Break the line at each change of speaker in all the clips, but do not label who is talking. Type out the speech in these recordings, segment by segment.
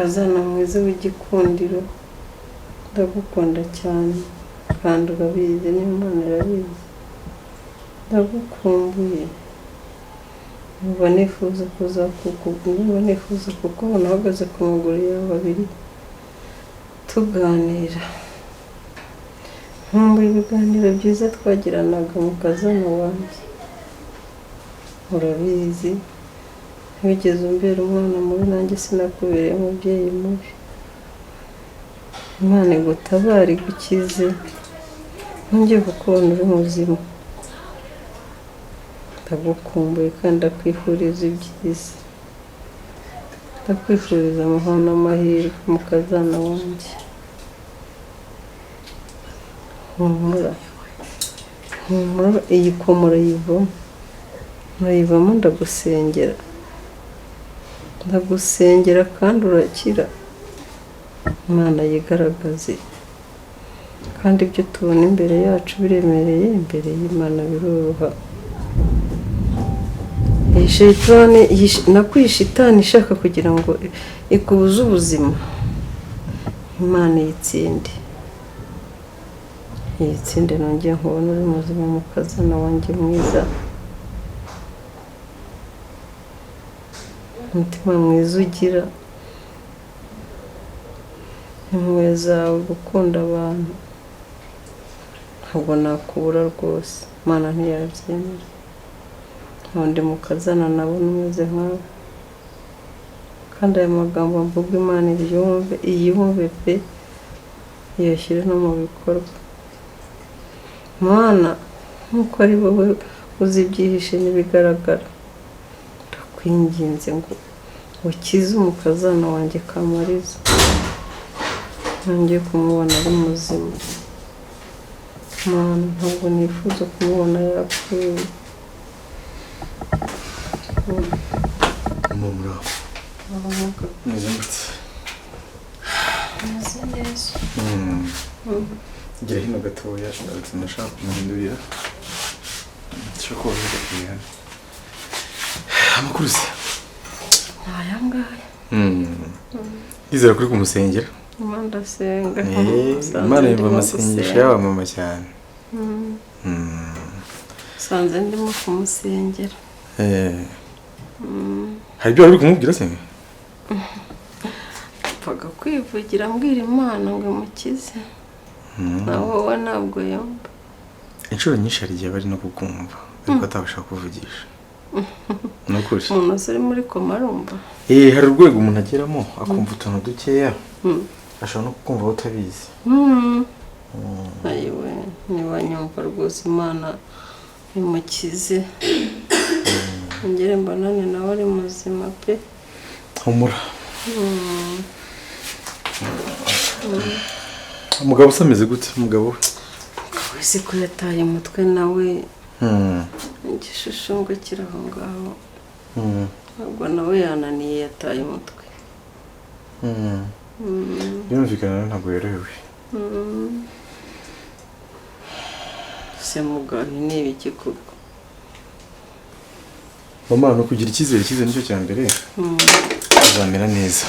mukazana mwiza w'igikundiro ndagukunda cyane kandi urabizi n'Imana irabizi ndagukumbuye niba nifuza kukubona uhagaze ku maguru yawe abiri tuganira nkumbuye ibiganiro byiza twagiranaga mukazana wanjye urabizi wigeze umbera umwana mubi nanjye sinakubereye umubyeyi mubi Imana igutabare igukize nongeye kukubona uri muzima ndagukumbuye kandi ndakwifuriza ibyiza ndakwifuriza amahoro n'amahirwe mukazana wanjye humura iyi ko murayivamo ndagusengera kandi urakira Imana yigaragaze kandi ibyo tubona imbere yacu biremereye imbere y'Imana biroroha shitani ishaka kugira ngo ikubuze ubuzima Imana yitsinde nongeye nkubona uri muzima mukazana wanjye mwiza umutima mwiza ugira impuhwe zawe gukunda abantu ntabwo nakubura rwose Imana ntiyabyemera ntundi mukazana nabona umeze nkawe kandi aya magambo mvuga Imana iyumve pe iyashyire no mu bikorwa Mana nkuko ari wowe uzi ibyihishe n'ibigaragara ndakwinginze ngo ukize umukazana wanjye Kamariza nongeye kumubona ari muzima Mana ntabwo nifuza kumubona yapfuye
Mumura neza
neza
gira hino gatoya ndashaka kumuhindurira nshaka kubaza amakuru se
ayangaya
Izera kuri kumusengera
ndasenga
Imana yumva amasengesho y'aba mama cyane
sanze ndimo kumusengera
hari ibyo uri kumubwira se
pfaga kwivugira mbwira Imana ngo imukize nawe wowe ntabwo yumva
inshuro nyinshi hari igihe bari no kukumva ariko atabasha kuvugisha nukuri
umuntu uri muri koma arumva
hari urwego umuntu ageramo akumva utuntu dukeya ashobora no kukumva utabizi
ayiwe niba nyumva rwose Imana imukize ngere mbonane nawe ari muzima pe
humura umugabo usameze gute umugabo
wese ko yataye umutwe nawe igishushanyo kiraho ngaho ntabwo nawe yananiye yataye umutwe
birumvikana ntabwo yorohewe
se mugabo ni ibiki koko
mama no kugira icyizere nicyo cya mbere azamera neza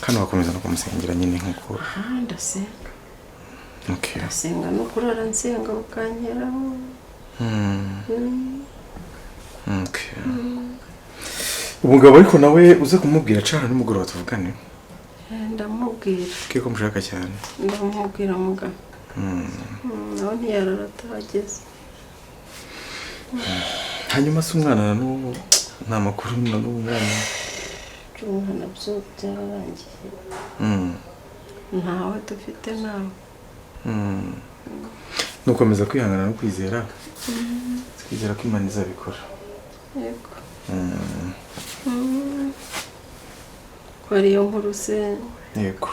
kandi wakomeza no kumusengera nyine nk'uko
ndasenga
okay
ndasenga no kurara nsenga bukanyeraho
okay umugabo ariko nawe uze kumubwira cara n'umugoroba tuvugane
ndamubwira
kiko mushaka cyane
ndamubwira mugabo nawe ntiyarara atahageze
hanyuma se umwana na n'ubu nta makuru na n'ubu umwana
byo byararangiye ntawe dufite nawe
nukomeza kwihangana no kwizera twizera ko Imana izabikora
yego ko ariyo nkuru se
yego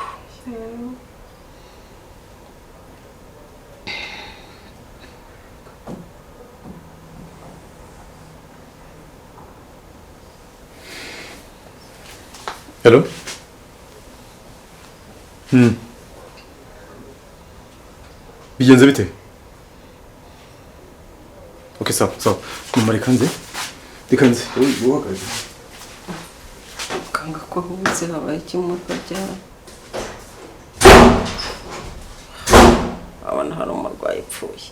Hello? Bigenze bite? Okay, sawa. Mama rikanze. Uhagaze.
Kanga ko hubutse habaye ikimuka ryari abana hari umurwayi upfuye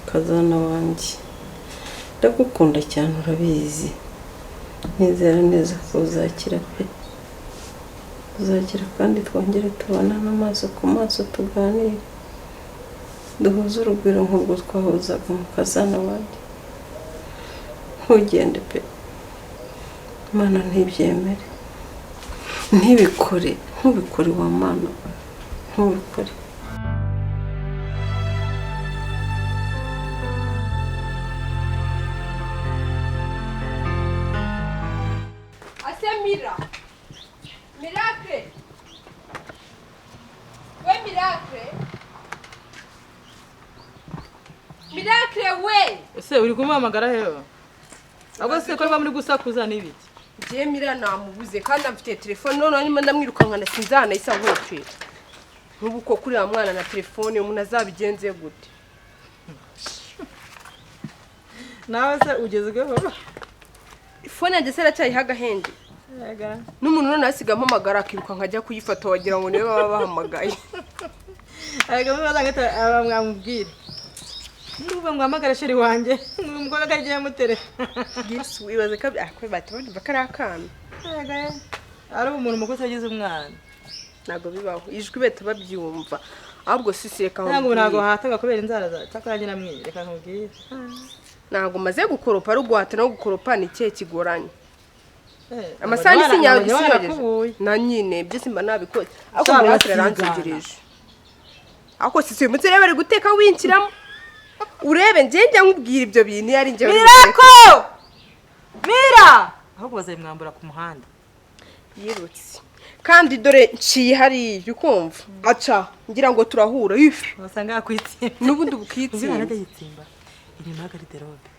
kazana wanjye ndagukunda cyane urabizi nizera neza ko uzakira pe uzakira kandi twongere tubonane amaso ku maso tuganire duhuze urugwiro nk'ubwo twahuzaga mu kazana wanjye ntugende pe Mana ntibyemere ntubikore wa Mana ntubikore
Mira. Miracle. We Miracle. Miracle we.
Ese uri kumuhamagara heho? Abo se ko muri gusakuza nibiki?
Je Mira namubuze kandi amfite telefone none arimo ndamwirukankana sinzana isa nk'ucira. Nubu ko kuri wa mwana na telefone umuntu azabigenze gute?
Nawe se ugezweho?
Phone yanjye se racyayi hagahende.
Yega.
N'umuntu none asiga mpamagara akiruka nkajya kuyifata wagira ngo niwe baba bahamagaye.
Ayega bazangata abamwamubwira. Nuba ngwamagara sheri wanje, umugore kagiye mutere.
Gisu ibaze ko akwe batibandi bakarakana.
Yega. Ari umuntu mukoze yagize umwana.
Nago bibaho. Ijwi beta babyumva. Ahubwo sisi reka
ntago hataga kubera inzara za cyakangira mwe reka nkubwire.
Nago maze gukoropa rugwata no gukoropa ni cye kigoranye. Amasani sinyawe gisiyogeje. Na nyine byo simba nabikoze. Ako murakira ranzegereje. Ako sisi mutse reba ari guteka winkiramo. Urebe ngenje nkubwira ibyo bintu yari nje.
Mirako! Mira! Ahubwo bazayimwambura ku muhanda.
Yirutse. Kandi dore nciye hari ukumva. Aca ngira ngo turahura.
Wasanga yakwitsimba.
Nubundi bukitsimba.
Ubwo yitsimba. Iri magarite robe.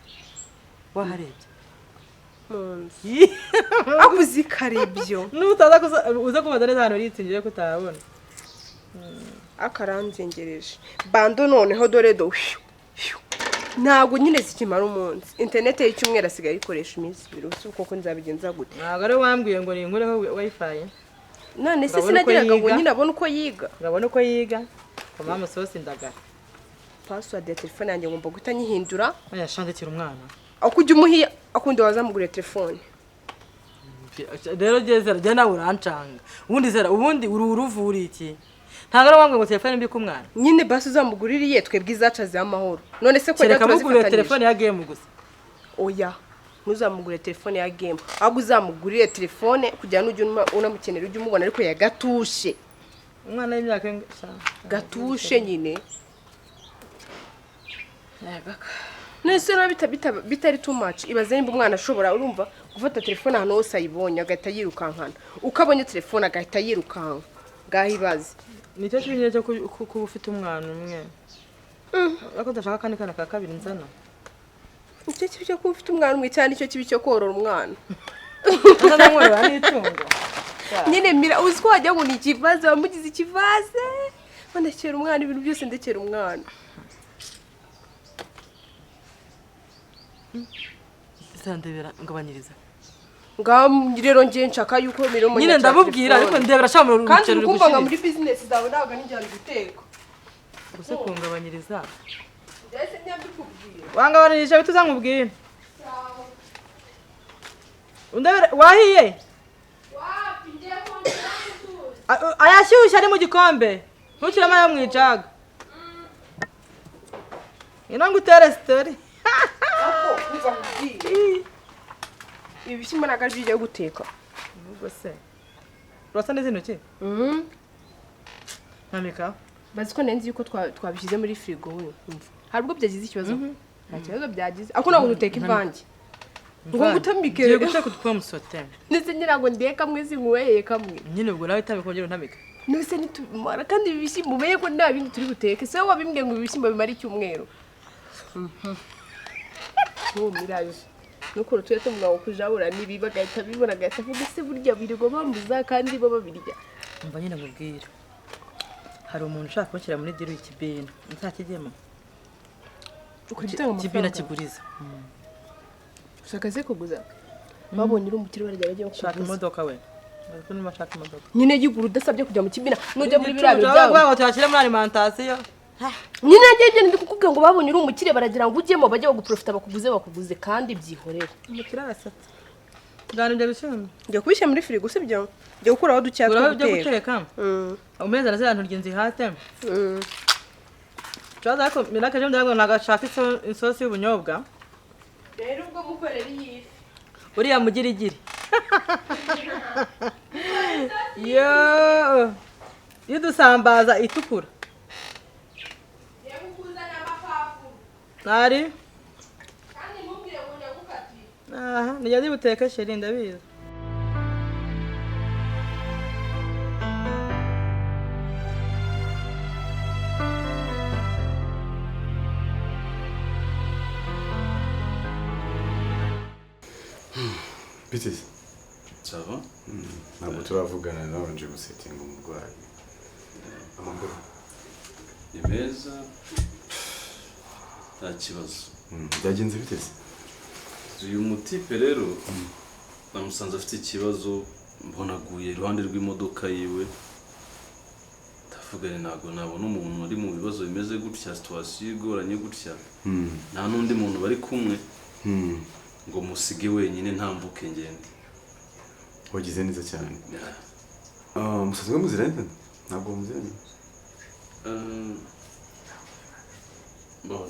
Waharebye.
Akuzi karebyo.
Nutaza uza kubaza neza hano ritsingiye kutabona.
Akaranzengereje. Bando noneho dore do. Ntago nyine zikimara umunsi. Internet y'icyumweru asigaye ikoresha iminsi birusi uko nzabigenza gute.
Ntago ari wambwiye ngo ni nkureho wifi.
None se sinagiraga ngo nyine abone uko yiga.
Ngabone uko yiga. Koma musosi ndagara.
Password ya telefone yanjye ngomba guhita nyihindura.
Aya shandikira umwana.
Akujya umuhiya akundi wazamugurira telefone.
Rero jezera je nawe urancanga. Ubundi zera ubundi uruvuri iki? Ntago ari wambwiye ngo telefone mbi ku mwana.
Nyine basi uzamuguririye twebwe izacaze amahoro. None se ko
reka mugurira telefone ya game gusa.
Oya. Ntuzamugurire telefone ya game. Ahubwo uzamugurire telefone kugira n'ujye unamukenera ujye umubona ariko ya gatushe.
Umwana y'imyaka
gatushe nyine. Yagaka. Nese no bitari too much. Ibaze nimba umwana ashobora urumva gufata telefone hano hose ayibonye agahita yirukankana. Ukabonye telefone agahita yirukanka. Gahibaze.
Nicyo kintu cyo kuba ufite umwana umwe. Ako ndashaka kandi kana ka kabiri nzana.
Icyo kibi cyo kuba ufite umwana umwe cyane icyo kibi cyo korora umwana.
Nzana mwe n'itungo.
Nyine Mira uziko wajya ngo ni ikivaze bamugize ikivaze. Bandekera umwana ibintu byose ndekera umwana.
Sandebera ngabanyiriza.
Rero ngiye nshaka yuko Mira umunye.
Nyine ndabubwira ariko ndebera sha mu
kandi ukumva nga muri business zawe nabaga n'injyana guteka.
Gusa kungabanyiriza.
Ndetse nyambikubwira.
Wangabanirije bituzamubwira. Undebera wahiye?
Wapi ngiye kongera n'utuzi.
Ayashyushye ari mu gikombe. Ntukirama yo mwicaga. Ino ngutere story.
Ako kuva kubwira. Ibishimba nagajije guteka.
Ubwo se. Urasa neza intoki? Namika.
Baziko nenzi yuko twabishyize muri frigo we. Hari ubwo byagize ikibazo. Nta kibazo byagize. Ako nawe uteka ivange. Ngo ngutambike.
Ngiye guteka utwa musote.
Nese nyirago ndeka mwezi nkuweye kamwe.
Nyine ubwo nawe itabikongera untamika.
Nese nitumara kandi ibishimbo umenye ko nta bindi turi guteka. Se wabimbwiye ngo ibishimbo bimara icyumweru. Mirayo. Nuko rutuye tumwaho kujabura nibi bagahita bibona gahita vuga se burya birigo bambuza kandi baba birya.
Umva nyine mubwira. Hari umuntu ushaka kubashyira muri diru y'ikibina. Nzakigema.
Ukugitanga amafaranga.
Kibina kiguriza.
Ushaka se kuguza. babonye uri umukire barajya bagiye
shaka imodoka we ariko niba shaka imodoka
nyine yigura udasabye kujya mu kibina nujya muri biriya bintu byawe
ngo tuyashyire muri alimentation
nyine njye ndi kukubwira ngo babonye uri umukire baragira ngo ujyemo bajye baguprofita bakuguze kandi byihorere
umukire arasatse ngana ibyo bishimye
njya kubishyira muri firigo sibyo njya gukuraho ducya
byo guteka umeze na ziriya nturya nzihate cyaza ariko mirakaje ndago nagashaka isosi y'ubunyobwa
rero ubwo mukorera iyi
uriya mugirigiri yo yudusambaza itukura nari
kandi mubwire ngo nyagukati
aha nijya ndibuteka sheri ndabizi
Biteze
sava
ntabwo turavugana nabanje gusetinga umurwayi amakuru
ni meza nta kibazo
byagenze biteze
uyu mutipe rero namusanze afite ikibazo mbonaguye iruhande rw'imodoka yiwe ndavugane ntabwo nabona umuntu uri mu bibazo bimeze gutya situwasiyo igoranye gutya nta n'undi muntu bari kumwe ngo musige wenyine ntambuke ngende
wagize neza cyane musanzwe muziranye ntabwo muziranye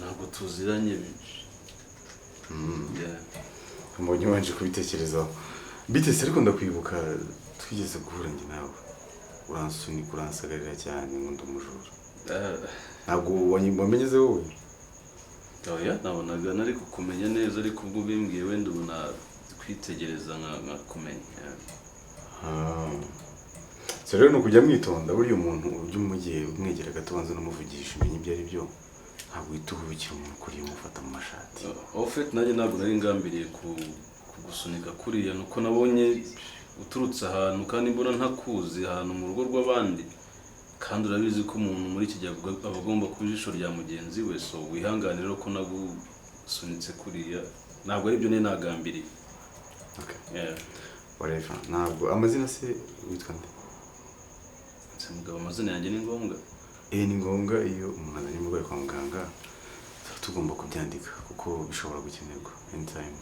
ntabwo tuziranye
mbonye wanje kubitekerezaho bitese ariko ndakwibuka twigeze guhura njye nawe uransunika uransagarira cyane ngo ndi umujura ntabwo wamenyeze wowe
oya nabonaga nari kukumenya neza ariko ubwo bimbwiye wenda ubu nakwitegereza nkakumenya
so rero ni ukujya mwitonda buriya umuntu ujya umugiye umwegera gato ubanza n'umuvugisha umenya ibyo ari byo ntabwo uhita uhubikira umuntu kuriya umufata mu mashati
ofet nanjye ntabwo nari ngambiriye kugusunika kuriya nuko nabonye uturutse ahantu kandi mbona ntakuzi ahantu mu rugo rw'abandi kandi urabizi ko umuntu muri iki gihe aba agomba kuba ijisho rya mugenzi we so wihanganire ko nagusunitse kuriya ntabwo ari byo nari nagambiriye
whatever ntabwo amazina se witwa nde
mugabo amazina yanjye ni ngombwa
ni ngombwa iyo umuntu azanye umurwayi kwa muganga tugomba kubyandika kuko bishobora gukenerwa anytime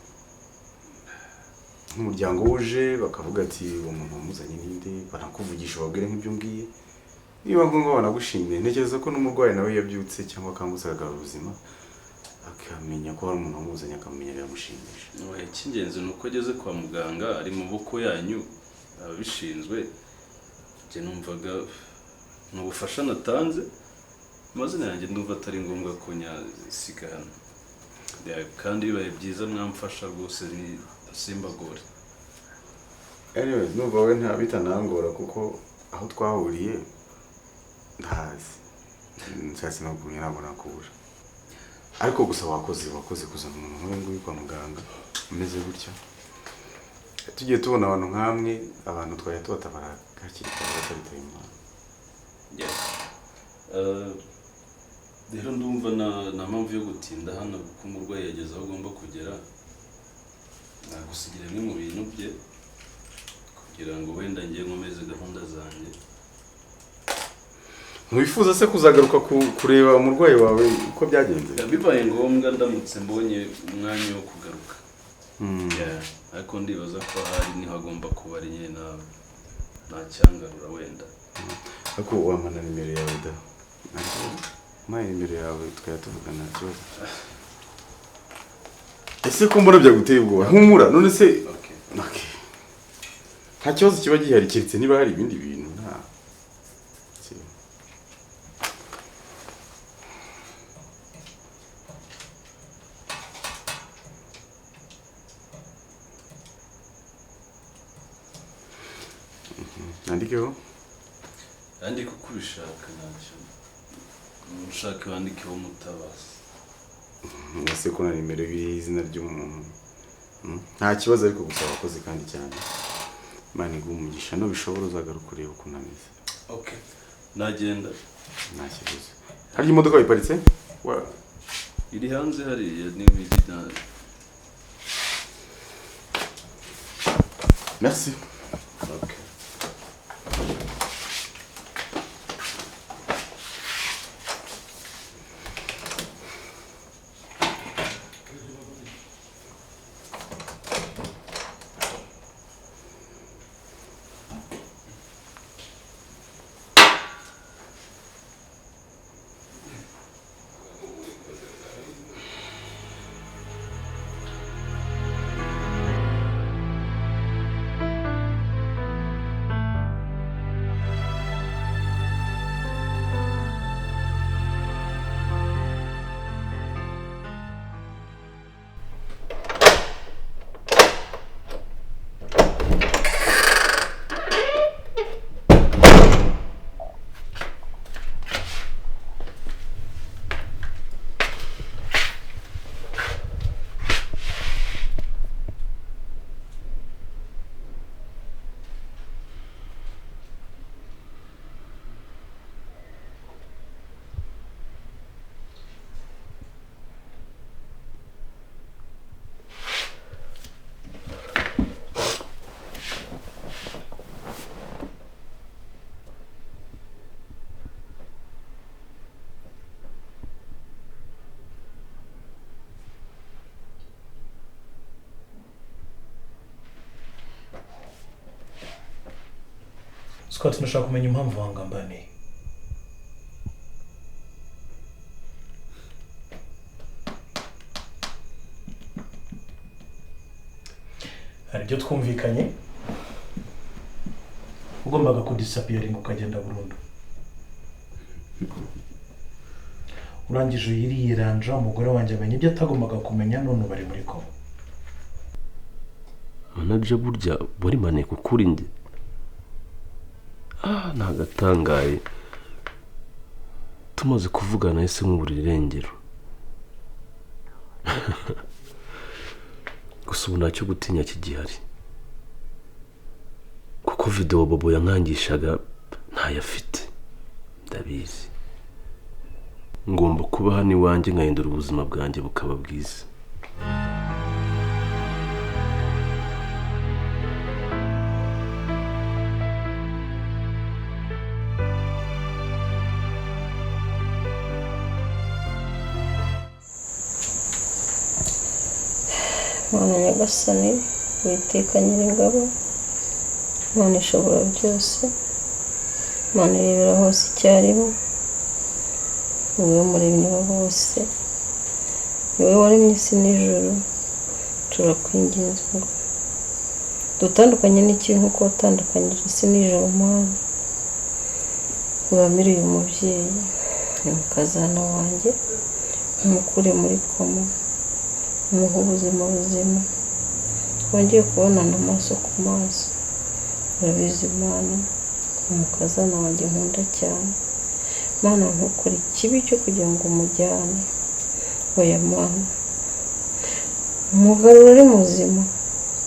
nk'umuryango wuje bakavuga ati uwo muntu wamuzanye ninde banakuvugisha babwire nk'ibyo mbwiye niba ngombwa banagushimiye ntekereza ko n'umurwayi nawe yabyutse cyangwa akangutse akagarura ubuzima akamenya ko hari umuntu wamuzanye akamenya biramushimisha
icy'ingenzi ni uko ageze kwa muganga ari mu maboko yanyu ababishinzwe njye numvaga ni ubufasha natanze amazina yanjye ndumva atari ngombwa ko nyasiga hano kandi bibaye byiza mwamfasha rwose simbagore
anyways numva we nta bitanangora kuko aho twahuriye ndahazi nshatse no kumenya ntabwo nakubura ariko gusa wakoze kuzana umuntu nk'uyu nguyu kwa muganga umeze gutya tugiye tubona abantu nk'amwe abantu twajya tubatabara hakiri kare batariteye imana
rero ndumva nta mpamvu yo gutinda hano kuko umurwayi yageze aho agomba kugera nagusigira bimwe mu bintu bye kugira ngo wenda ngiye nkomeze gahunda zanjye
ntiwifuza se kuzagaruka kureba umurwayi wawe uko byagenze
bibaye ngombwa ndamutse mbonye umwanya wo kugaruka ariko ndibaza ko ahari niho agomba kuba ari nyine ntacyangarura wenda
ariko wamana nimero yawe da maye nimero yawe tukajya tuvugana nta kibazo ese ko mbona byaguteye ubwoba humura none se nta kibazo kiba gihari keretse niba hari ibindi bintu nta nandikeho
yandika uko ubishaka ntacyo ushaka wandikeho Mutabazi
ese ko na nimero y'izina ry'umuntu nta kibazo ariko gusa wakoze kandi cyane Imana iguhe umugisha no bishobora uzagaruka ureba ukuntu ameze
nagenda
nta kibazo harya imodoka wayiparitse
iri hanze hariya n'ibiri
Merci.
Okay.
Scott, ndashaka kumenya impamvu wangambaniye. Hari ibyo twumvikanye ugombaga kudisapiyaringa ukagenda burundu. Urangije yiriyiranja umugore wanjye amenye ibyo atagombaga kumenya none bari muri koma.
Manager burya bari mane kukuri nde. Nagatangaye. Tumaze kuvugana ese nk'uburiri irengero. Gusa ubu ntacyo gutinya kigihari. Kuko video Bobo yankangishaga ntayafite. Ndabizi. Ngomba kuba hano iwanjye nkahindura ubuzima bwanjye bukaba bwiza.
Mana Nyagasani, Uwiteka Nyiringabo, Mana ishobora byose, Mana irebera hose icyarimwe, wowe Muremyi wa bose, wowe waremye isi n'ijuru, turakwinginze ngo dutandukanye n'ikibi nk'uko watandukanyije isi n'ijuru, Mana uramire uyu mubyeyi umukazana wanjye, umukure muri koma, umuha ubuzima buzima, twongeye kubonana amaso ku maso. Urabizi Mana, umukazana wanjye nkunda cyane, Mana ntukore ikibi cyo kugira ngo umujyane. Oya Mana, umugarura ari muzima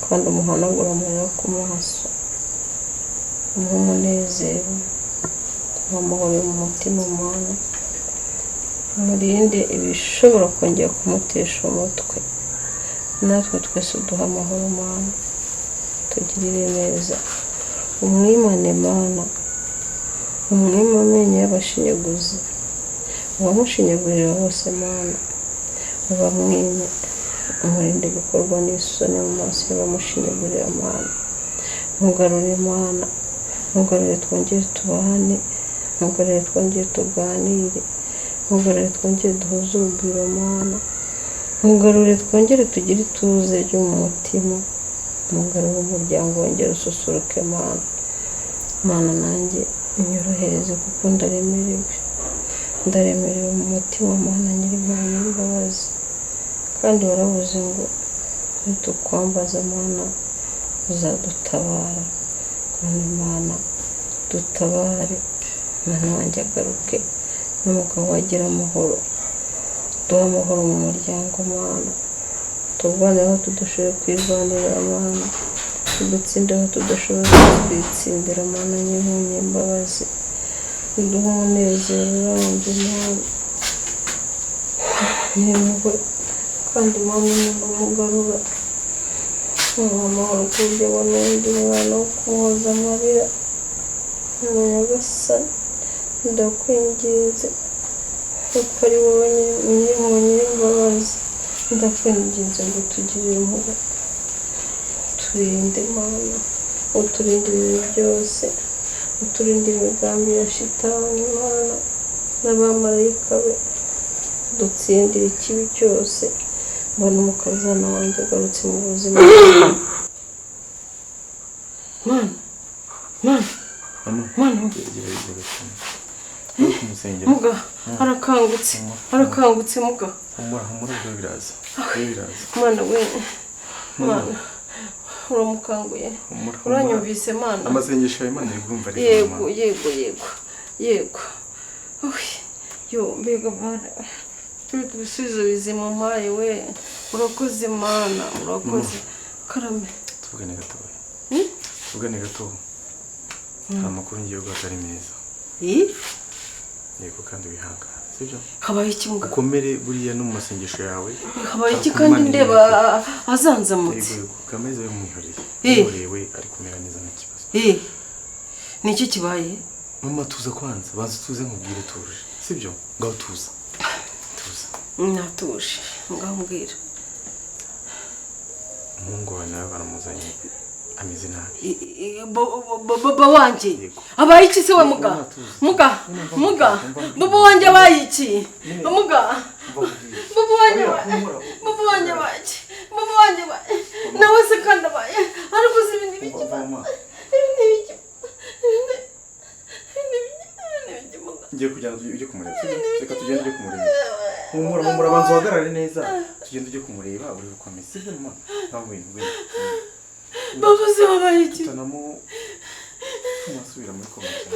kandi umuhanagura amarira ku maso, umuha umunezero, amahoro mu mutima. Mana umurinde ibishobora kongera kumutesha umutwe, natwe twese uduha amahoro. Mana tugirire neza, umwimane Mana, umwima amenyo y'abashinyaguzi, uwamushinyagurira hose Mana ubamwime, umurinde gukorwa n'isoni mu maso y'abamushinyagurira. Mana ntugarure Mana, ntugarure twongere tubane, ntugarure twongere tuganire, ntugarure twongere duhuze urugwiro Mana, ntugarure twongere tugire ituze ryo mu mutima, ntugarure umuryango wongere ususuruke Mana. Mana nanjye unyorohereze kuko ndaremerewe mu mutima Mana Nyirimpuhwe n'imbabazi, kandi waravuze ngo nitukwambaza Mana uzadutabara. None Mana dutabare, Mana wanjye agaruke, n'umugabo wagira amahoro, duha amahoro mu muryango Mana, turwane aho tudashoboye kwirwanira Mana, tudutsinde aho tudashoboye kwitsindira Mana Nyirimpuhwe n'imbabazi, uduha umunezero urambye Mana n'impuhwe, kandi Mana niba umugarura umuha amahoro ku buryo abona undi mwana wo kumuhoza amarira. Nyagasani ndakwinginze kuko ari wowe nyir'impuhwe nyir'imbabazi, ndakwinginze ngo utugirire impuhwe, uturinde Mana, uturinde ibibi byose, uturinde imigambi ya shitani Mana n'abamarayika be, dutsindire ikibi cyose. Mbona umukazana wanjye agarutse mu buzima. Mana muga arakangutse muga.
Humura biraza.
Mana we, Mana uramukanguye, uranyumvise Mana.
Amasengesho y'Imana yumva ari
yego. Yo mbega Mana, ibisubizo bizima mpaye we, urakoze Mana, urakoze. Karame
tuvugane gato. Nta makuru ngiye guha atari meza. Yego kandi wihangane, sibyo?
Habaye iki muga?
Ukomere buriya no mu masengesho yawe.
Habaye iki kandi ndeba azanzamutse?
Yego kameze umwihoreye we ari kumera neza n'ikibazo.
Niki kibaye?
Mama tuza kwanza, baza tuze nkubwire tuje, sibyo? Ngaho tuza.
Natuje, ngaho mbwira.
Mungu wa nawe baramuzanye ameze nabi.
Baba wanjye abaye iki se we muga? Baba wanjye abaye iki? Muga baba wanjye nawe se kandi abaye ariko si ibindi biki
ngiye kujyana ujye kumureba, reka tugende ujye kumureba. Humura banza uhagarare neza, tugende ujye kumureba urebe uko ameze, sibyo mama? Nawe wino
baba se wabaye iki?
Tanamo tumasubira muri komisiyo.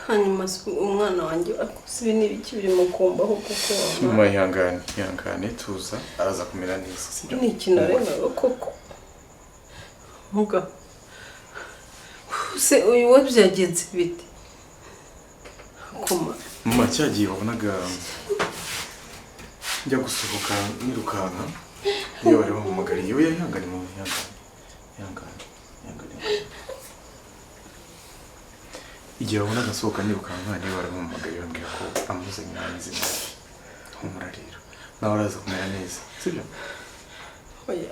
hanyuma umwana wanjye akusibe n'ibiki birimo kumbaho kuko
mama ihangane tuza araza kumera neza, sibyo?
Ni ikintu koko muga se uyu wo byagenze bite? Kuma
mama cyagiye wabonaga njya gusohoka nirukanka iyo bari bampamagariye we yihangane mu ihangane igihe wabonaga asohoka nirukanka niyo bari bampamagariye bambwira ko amuzanye hanze. Humura rero nawe araza kumera neza, sibyo?
oya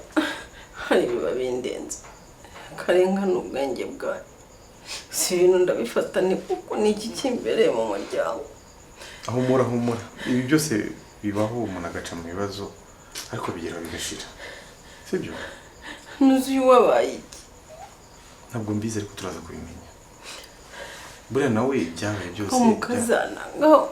hari biba bindenze karengana ubwenge bwawe, si ibintu ndabifata ni kuko ni iki kimbereye mu muryango.
Humura ibi byose bibaho umuntu agaca mu bibazo ariko bigera bigashira, sibyo?
Nuzi wabaye iki?
Ntabwo mbizi ariko turaza kubimenya. Buriya nawe byabaye byose
umukazana ngaho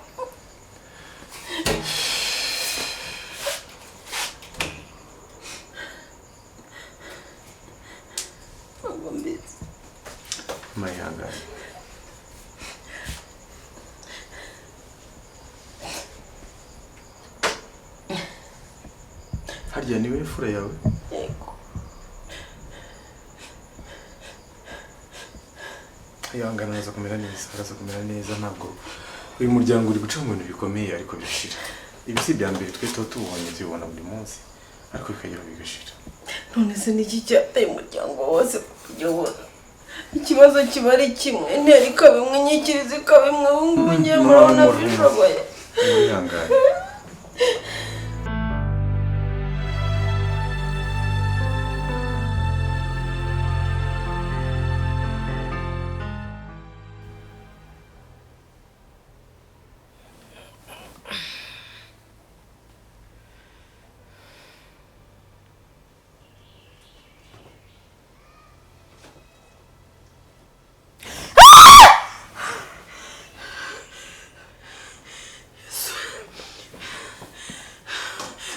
mayangane. Harya niwe fura yawe?
Yego.
Ayangana araza kumera neza ntabwo uyu muryango uri guca mu bintu bikomeye ariko bishira. Ibi si bya mbere twe tubonye tubibona buri munsi ariko bikagera bigashira.
None se niki cyateye umuryango wose kuyoboza? Ikibazo kiba ari kimwe, ntera ikabimwe nyikiriza ikabimwe, ubu ngubu ngiye murabona bishoboye.
Ayangane.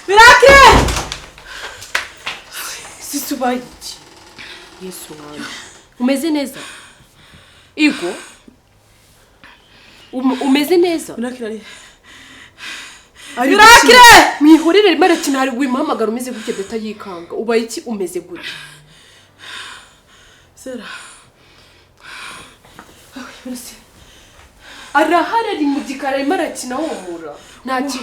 Miracle!
sisi ubaye iki yesu wanjye umeze neza igo umeze neza
Miracle ari
Miracle mwihurire rimwe rakina hari wimuhamagara umeze gutya data yikanga ubaye iki umeze gute
Zera
arahari ari mu gikara rimwe rakina wumura ntaki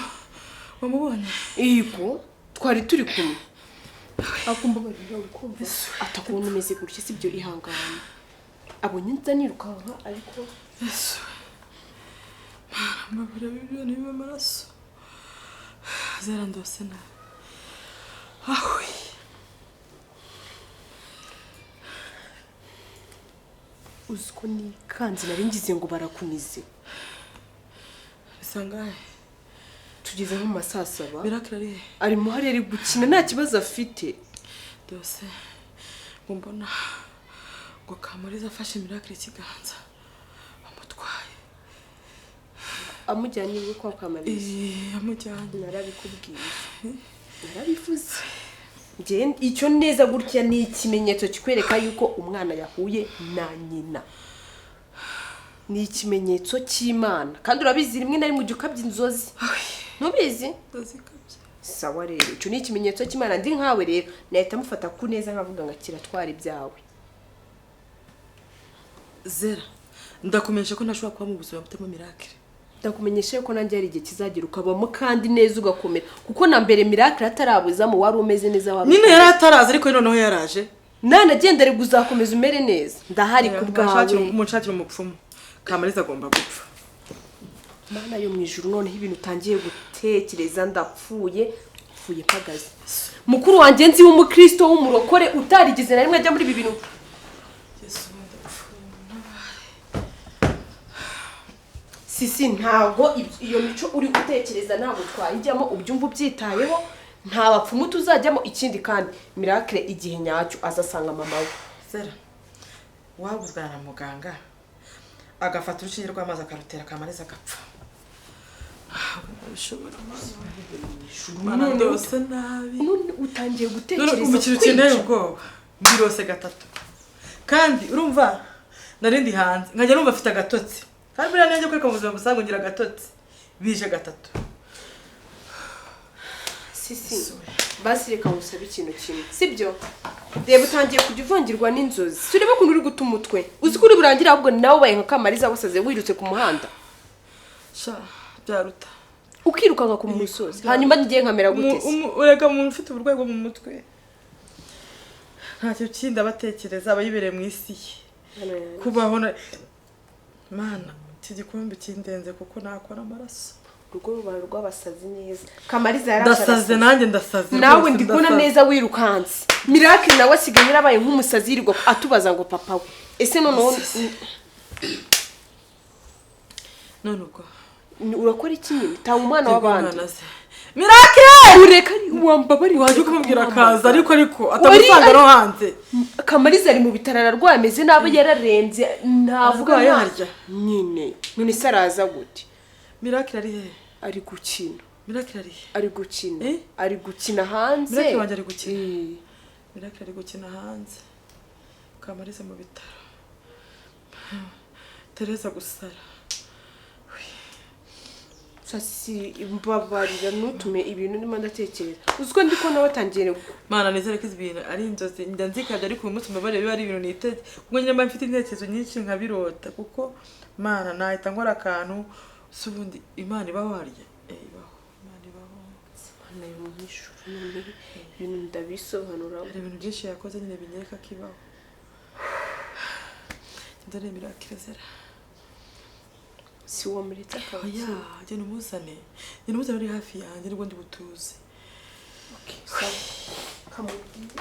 wamubonye
igo twari turi kumwe akumva barira ukumva atakubona umeze gutya sibyo ihangana abonye nza nirukanka ariko
Yesu mabura bibyo ni amaraso Zera ndose na ahui
uziko ni kanzi naringize ngo barakunize
bisangaye
tugeze nko mu masaa 7
Miracle ari
arimo hari ari gukina nta kibazo afite
dose ngo mbona ngo Kamariza afashe Miracle ikiganza amutwaye
amujyanye iwe kwa Kamariza
amujyanye
narabikubwiye narabivuze nge icyo neza gutya ni ikimenyetso kikwereka yuko umwana yahuye na nyina ni ikimenyetso cy'Imana kandi urabizi rimwe na rimwe ukabya inzozi ntubizi
ndazikabye
sawa rero icyo ni ikimenyetso cy'Imana ndi nkawe rero nahita mufata ku neza nkavuga ngo kiratwara ibyawe
Zera ndakumenyesha ko ntashobora kuba mu buzima butemo Miracle
ndakumenyesha yuko nanjye hari igihe kizagira ukabamo kandi neza ugakomera kuko na mbere Miracle atarabuzamo wari umeze neza wari
nyine yari ataraza ariko noneho yaraje
nanagendere guzakomeza umere neza ndahari ku bwawe
munshakira umupfumu Kamariza agomba gupfa
Mana yo mu ijuru noneho ibintu utangiye gutekereza ndapfuye pfuye pagaze mukuru wanjye nzi w'umukristo w'umurokore utarigeze na rimwe ajya muri ibi bintu sisi ntago iyo mico uri gutekereza ntabwo twayijyamo ubyumva ubyitayeho nta bapfumu tuzajyamo ikindi kandi Miracle igihe nyacyo azasanga mama we
Zera wabuzwa na muganga agafata urushinge rw'amazi akarutera Kamariza agapfa Mana ndose nabi
none utangiye
none
gutekereza
umukiro ukeneye ubwoba mbirose gatatu kandi urumva narindi hanze nkajya numva afite agatotsi kandi buriya nenge kwereka mu buzima busanzwe ngira agatotsi bije gatatu
sisi basi reka ngusabe ikintu kimwe sibyo reba utangiye kujya uvangirwa n'inzozi turebe ukuntu uri guta umutwe uzi ko uri burangira ahubwo nawe ubaye nka Kamariza wasaze wirutse ku muhanda
sha byaruta
ukirukanka ku musozi hanyuma ngiye nkamera gute
urega umuntu ufite uburwayi bwo mu mutwe ntacyo kindi abatekereza abayibereye mu isi kubaho Mana iki gikombe kindenze kuko nakora amaraso
urwo rubara rw'abasazi neza Kamariza
ndasaze nanjye ndasaze
nawe ndikubona neza wirukanse Miracle nawe asigaye yarabaye nk'umusazi yirirwa atubaza ngo papa we ese noneho
none ubwo
urakora iki nyine tanga umwana w'abandi
Miracle
ureka wambabari
waje kumubwira kaza ariko atamusanga no hanze
Kamariza ari mu bitaro ararwaye ameze nabi yararembye ntavuga
yarya
nyine none se araza gute
Miracle ari he
ari gukina
Miracle ari he
ari gukina ari gukina hanze
Miracle wanje ari gukina Miracle ari gukina hanze Kamariza mu bitaro Teresa gusara
sasi imbabarira nutume ibintu ndimo ndatekereza uziko ndiko nawe tangiye
Mana nizere ko ibintu ari inzozi ndanzikabye ariko uyu munsi mbabare biba ari ibintu niteze kuko nyine mba mfite intekerezo nyinshi nkabirota kuko Mana nahita nkora akantu subundi Imana ibaho harya ibaho Imana ibaho
Mana yo mu ijuru none ibintu ndabisobanura
hari ibintu byinshi yakoze nyine binyereka ko ibaho ndare Miracle Zera
si wo murita akaba
oya genda umuzane uri hafi yanjye nibwo ndi butuze
okay kamubwire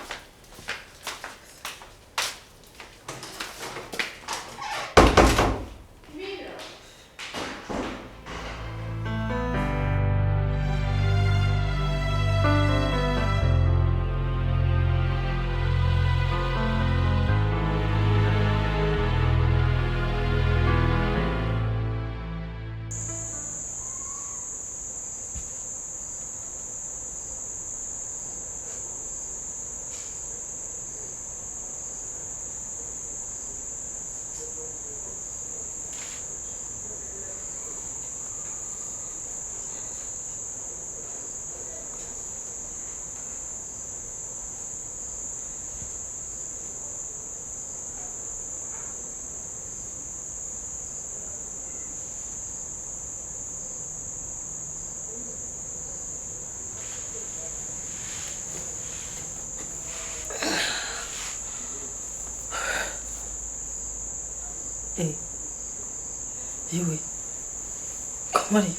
yewe kamari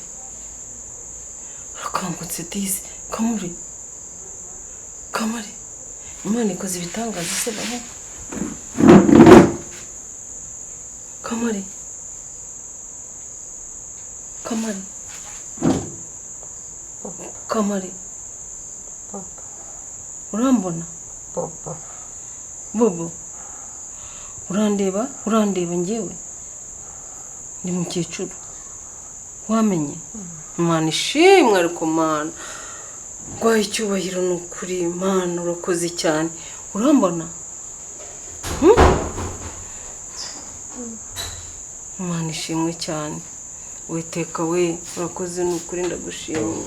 urakangutse disi kamari imana ikoze ibitangaza se bamwe kamari urambona bobo urandeba njyewe ndi mukecuru wamenye imana ishimwe ariko mana rwaye icyubahiro ni ukuri imana urakoze cyane urambona imana ishimwe cyane witeka we urakoze ni ukuri ndagushimye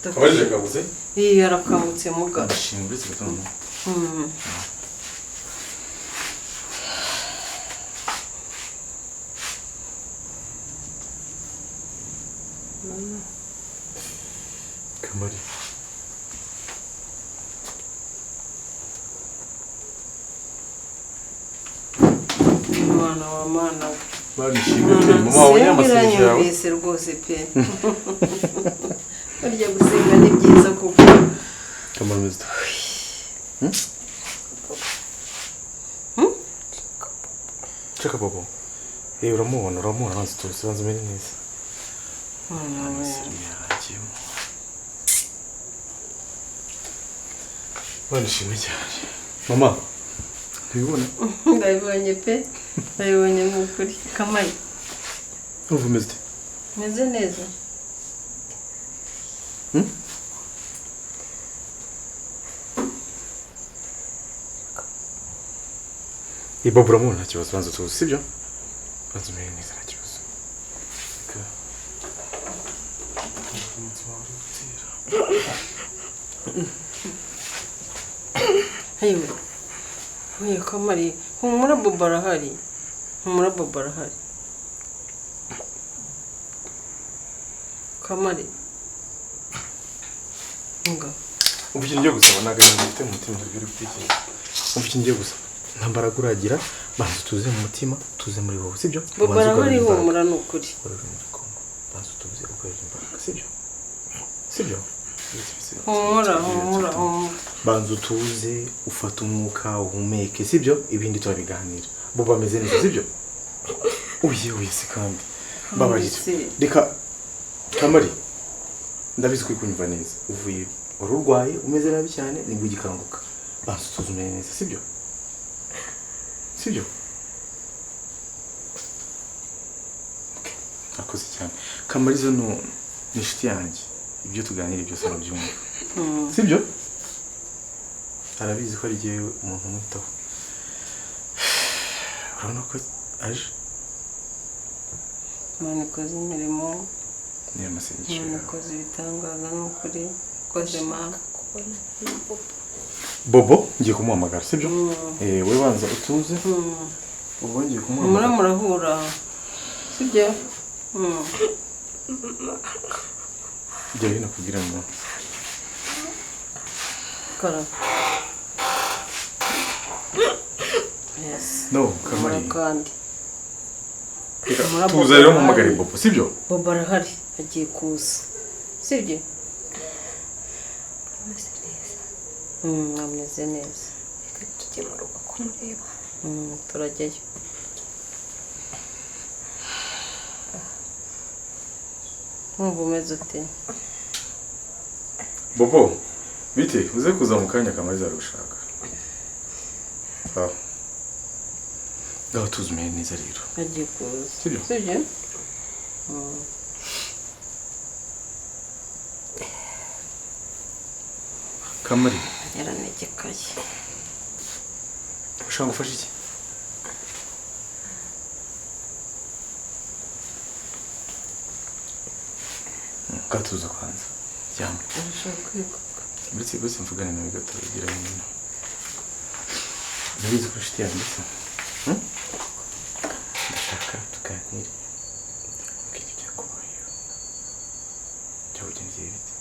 Kabarije kabutse?
Iya arakangutse mugabo
Ndashimye uretse gatondo. Kamari.
Mwana wa mana we.
Barishimye pe mama wawe y'amasengesho yawe.
Mbese rwose pe. Burya gusenga ni byiza kuko
Kamari muzita. Cheka bobo. Uramubona hanze tuzi banze meni neza. Barishimye cyane. Mama. Ntibibona?
Ndabibonye pe. Ndabibonye mu kuri. Kamari.
Ubu meze.
Meze neza.
Bobo uramubona nta kibazo banze tuzi sibyo? Banze meni neza nta kibazo.
Hey, Kamari, humura Bobo arahari. Kamari. Nga.
Umva ikintu ngiye gusaba nagahinda mfite mu mutima ntibiri gutekereza. Umva ikintu ngiye gusaba. Nta mbaraga uragira, banze tuze mu mutima, tuze muri wowe sibyo?
Bobo arahari humura nukuri.
Banze tuze ukorera imbaraga sibyo? Sibyo?
Humura.
Banze tuze ufata umwuka uhumeke sibyo? Ibindi turabiganira. Bobo ameze neza sibyo? Uye se kandi. Babarije. Reka Kamari. Ndabizi ko kunyumva neza. Uvuye ururwaye umeze nabi cyane nibwo gikanguka. Banze tuze umeze neza sibyo? Sibyo? Okay. Akoze cyane. Kamarizo no nishiti yanjye. Ibyo tuganira byose arabyumva. Sibyo? Arabizi ko ari giye umuntu mwitaho. Urabona ko aje.
Mwana koze imirimo.
Ni amasengesho.
Mwana koze ibitangaza n'ukuri. Koze mana.
Bobo ngiye kumuhamagara sibyo? We banza utuze. Bobo ngiye kumuhamagara.
Murahura. Sibyo?
Jya hino kugira ngo
Kara. Yes.
No, Kamari.
Kandi.
Tuza rero muhamagare Bobo sibyo?
Bobo arahari agiye kuza. Sibyo? Ameze neza.
Tujye mu rugo kumureba.
Turajyayo. Umeze ute?
Bobo, bite uze kuza mu kanya Kamariza arushaka. Gaho tuzumenye neza rero.
Agiye kuza.
Sibyo? Kamari.
Yaranegekaye.
Ushaka gufasha iki? Gatuza kwanza. Cyane.
Urashaka kwiga.
Uretse mvugane nawe gato ugira hino. Ndabizi ko nshuti yanjye se. Ndashaka tuganire. Ukiri cyakubayeho. Cyabugenziye bite?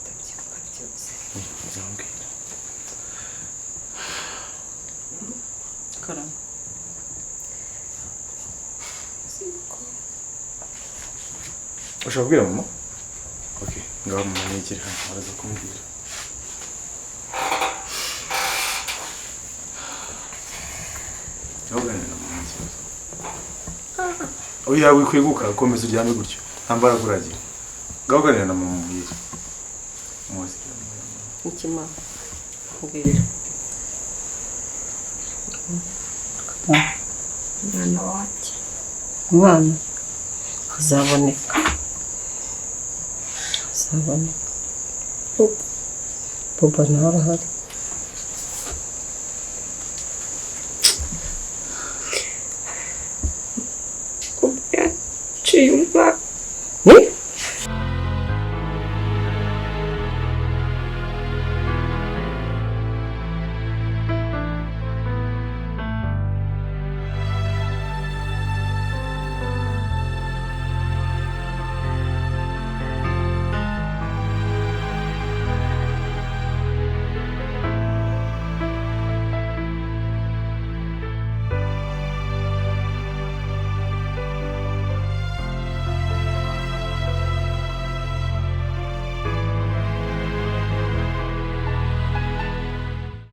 Ndabyibuka byose. Nzambwira. ushaka kubwira mama? Okay, ngaho mama nigire hano araza kumbwira. Ntuganire na mama ikibazo. Oya wikweguka komeza uryame gutyo. Nta mbaraga uragira. Ngaho ganira na mama mbwira. Muzi.
Ikima. Mbwira.
Umwana wanjye.
Umwana azaboneka. Azaboneka. Papa nawe arahari.